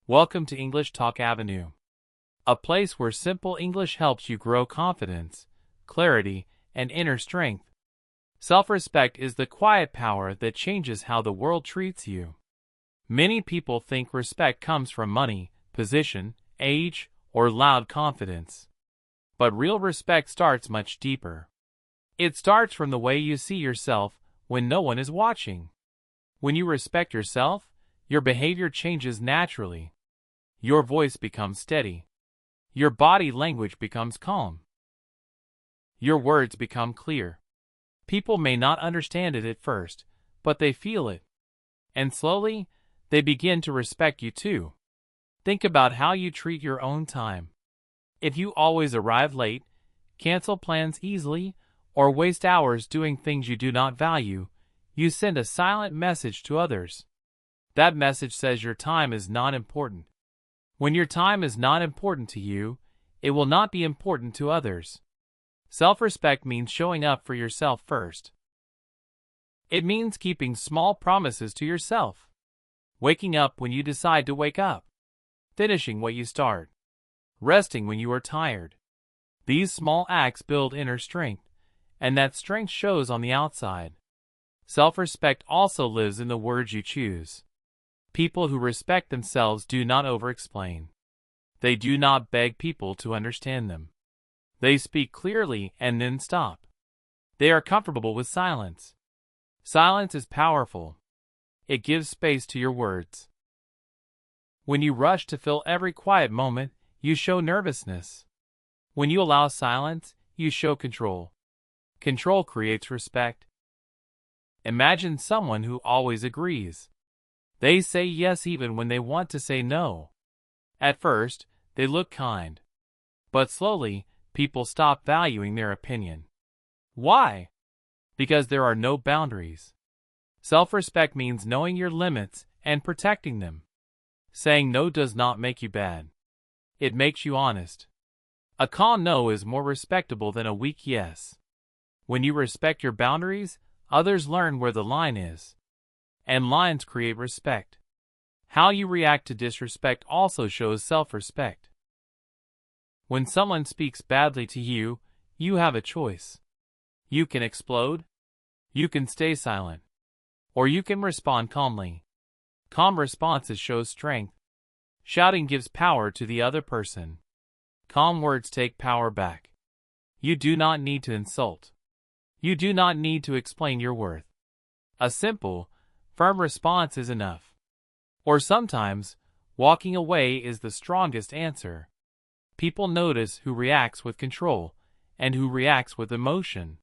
Welcome to English Talk Avenue, a place where simple English helps you grow confidence, clarity, and inner strength. Self-respect is the quiet power that changes how the world treats you. Many people think respect comes from money, position, age, or loud confidence. But real respect starts much deeper. It starts from the way you see yourself when no one is watching. When you respect yourself, your behavior changes naturally. Your voice becomes steady. Your body language becomes calm. Your words become clear. People may not understand it at first, but they feel it. And slowly, they begin to respect you too. Think about how you treat your own time. If you always arrive late, cancel plans easily, or waste hours doing things you do not value, you send a silent message to others. That message says your time is not important. When your time is not important to you, it will not be important to others. Self-respect means showing up for yourself first. It means keeping small promises to yourself. Waking up when you decide to wake up. Finishing what you start. Resting when you are tired. These small acts build inner strength, and that strength shows on the outside. Self-respect also lives in the words you choose. People who respect themselves do not over-explain. They do not beg people to understand them. They speak clearly and then stop. They are comfortable with silence. Silence is powerful. It gives space to your words. When you rush to fill every quiet moment, you show nervousness. When you allow silence, you show control. Control creates respect. Imagine someone who always agrees. They say yes even when they want to say no. At first, they look kind. But slowly, people stop valuing their opinion. Why? Because there are no boundaries. Self-respect means knowing your limits and protecting them. Saying no does not make you bad. It makes you honest. A calm no is more respectable than a weak yes. When you respect your boundaries, others learn where the line is. And lines create respect. How you react to disrespect also shows self-respect. When someone speaks badly to you, you have a choice. You can explode. You can stay silent. Or you can respond calmly. Calm responses show strength. Shouting gives power to the other person. Calm words take power back. You do not need to insult. You do not need to explain your worth. A simple, firm response is enough. Or sometimes, walking away is the strongest answer. People notice who reacts with control and who reacts with emotion.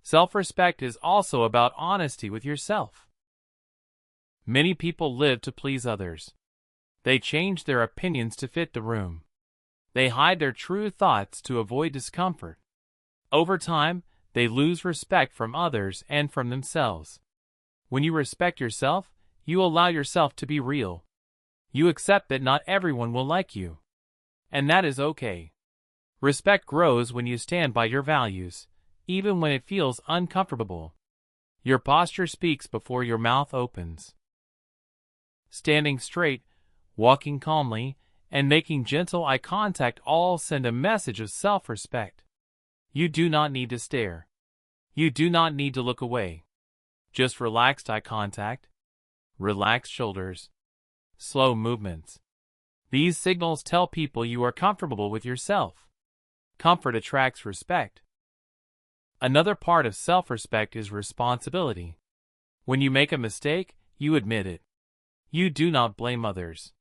Self-respect is also about honesty with yourself. Many people live to please others. They change their opinions to fit the room. They hide their true thoughts to avoid discomfort. Over time, they lose respect from others and from themselves. When you respect yourself, you allow yourself to be real. You accept that not everyone will like you. And that is okay. Respect grows when you stand by your values, even when it feels uncomfortable. Your posture speaks before your mouth opens. Standing straight, walking calmly, and making gentle eye contact all send a message of self-respect. You do not need to stare. You do not need to look away. Just relaxed eye contact, relaxed shoulders, slow movements. These signals tell people you are comfortable with yourself. Comfort attracts respect. Another part of self-respect is responsibility. When you make a mistake, you admit it. You do not blame others.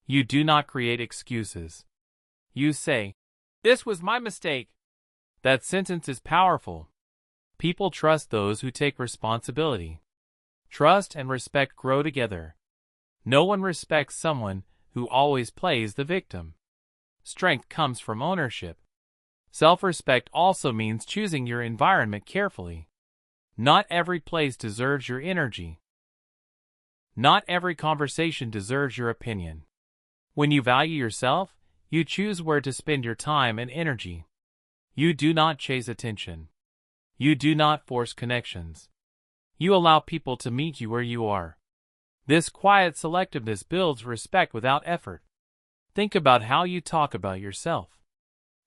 You do not create excuses. You say, "This was my mistake." That sentence is powerful. People trust those who take responsibility. Trust and respect grow together. No one respects someone who always plays the victim. Strength comes from ownership. Self-respect also means choosing your environment carefully. Not every place deserves your energy. Not every conversation deserves your opinion. When you value yourself, you choose where to spend your time and energy. You do not chase attention. You do not force connections. You allow people to meet you where you are. This quiet selectiveness builds respect without effort. Think about how you talk about yourself.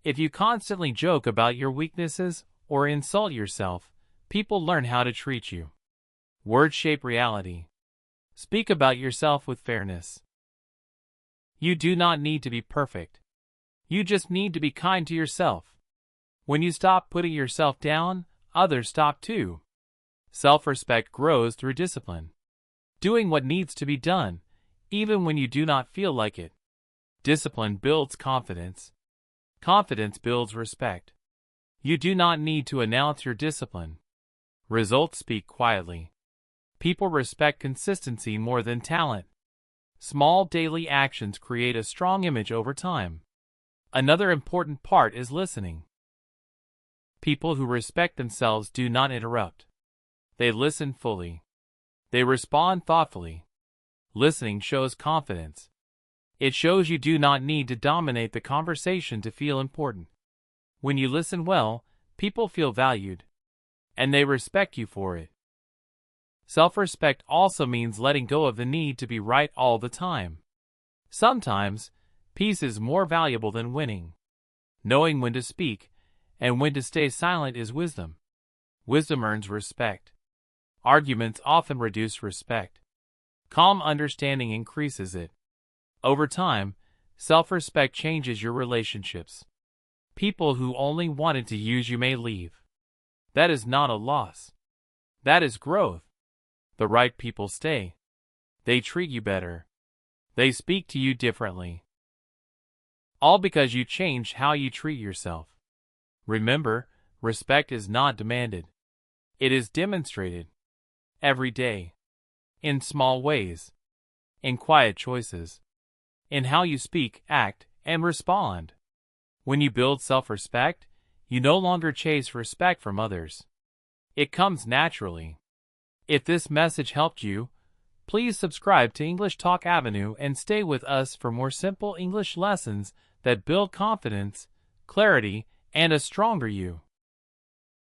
If you constantly joke about your weaknesses or insult yourself, people learn how to treat you. Words shape reality. Speak about yourself with fairness. You do not need to be perfect. You just need to be kind to yourself. When you stop putting yourself down, others stop too. Self-respect grows through discipline. Doing what needs to be done, even when you do not feel like it. Discipline builds confidence. Confidence builds respect. You do not need to announce your discipline. Results speak quietly. People respect consistency more than talent. Small daily actions create a strong image over time. Another important part is listening. People who respect themselves do not interrupt. They listen fully. They respond thoughtfully. Listening shows confidence. It shows you do not need to dominate the conversation to feel important. When you listen well, people feel valued, and they respect you for it. Self-respect also means letting go of the need to be right all the time. Sometimes, peace is more valuable than winning. Knowing when to speak and when to stay silent is wisdom. Wisdom earns respect. Arguments often reduce respect. Calm understanding increases it. Over time, self-respect changes your relationships. People who only wanted to use you may leave. That is not a loss. That is growth. The right people stay. They treat you better. They speak to you differently. All because you changed how you treat yourself. Remember, respect is not demanded. It is demonstrated. Every day. In small ways. In quiet choices. In how you speak, act, and respond. When you build self-respect, you no longer chase respect from others. It comes naturally. If this message helped you, please subscribe to English Talk Avenue and stay with us for more simple English lessons that build confidence, clarity, and a stronger you.